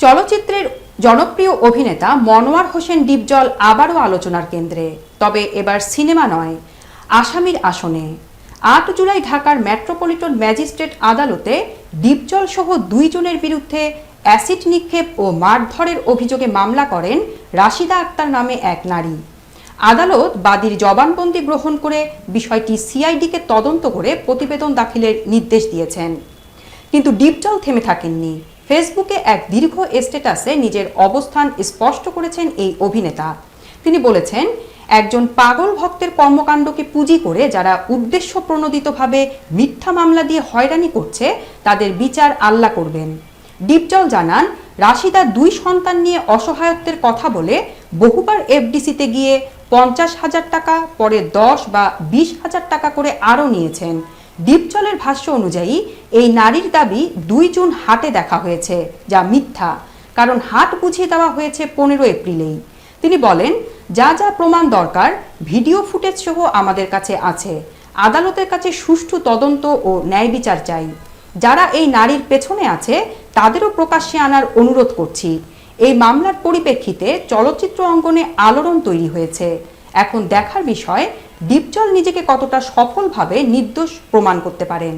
চলচ্চিত্রের জনপ্রিয় অভিনেতা মনোয়ার হোসেন ডিপজল আবারও আলোচনার কেন্দ্রে, তবে এবার সিনেমা নয়, আসামির আসনে। ৮ জুলাই ঢাকার মেট্রোপলিটন ম্যাজিস্ট্রেট আদালতে ডিপজল সহ ২ জনের বিরুদ্ধে অ্যাসিড নিক্ষেপ ও মারধরের অভিযোগে মামলা করেন রাশিদা আক্তার নামে এক নারী। আদালত বাদীর জবানবন্দি গ্রহণ করে বিষয়টি সিআইডিকে তদন্ত করে প্রতিবেদন দাখিলের নির্দেশ দিয়েছেন। কিন্তু ডিপজল থেমে থাকেননি। ফেসবুকে এক দীর্ঘ স্ট্যাটাসে নিজের অবস্থান স্পষ্ট করেছেন এই অভিনেতা। তিনি বলেছেন, একজন পাগল ভক্তের কর্মকাণ্ডকে পুঁজি করে যারা উদ্দেশ্য প্রণোদিতভাবে মিথ্যা মামলা দিয়ে হয়রানি করছে তাদের বিচার আল্লাহ করবেন। ডিপজল জানান, রাশিদা ২ সন্তান নিয়ে অসহায়ত্বের কথা বলে বহুবার এফডিসিতে গিয়ে ৫০,০০০ টাকা, পরে ১০ বা ২০,০০০ টাকা করে আরও নিয়েছেন। ডিপজলের ভাষ্য অনুযায়ী এই নারীর দাবি ২ জুন হাটে দেখা হয়েছে, যা মিথ্যা, কারণ হাট বুঝিয়ে দেওয়া হয়েছে ১৫ এপ্রিলেই। তিনি বলেন, যা যা প্রমাণ দরকার ভিডিও ফুটেজ সহ আমাদের কাছে আছে। আদালতের কাছে সুষ্ঠু তদন্ত ও ন্যায় বিচার চাই। যারা এই নারীর পেছনে আছে তাদেরও প্রকাশ্যে আনার অনুরোধ করছি। এই মামলার পরিপ্রেক্ষিতে চলচ্চিত্র অঙ্গনে আলোড়ন তৈরি হয়েছে। এখন দেখার বিষয় ডিপজল নিজেকে কতটা সফলভাবে নির্দোষ প্রমাণ করতে পারেন।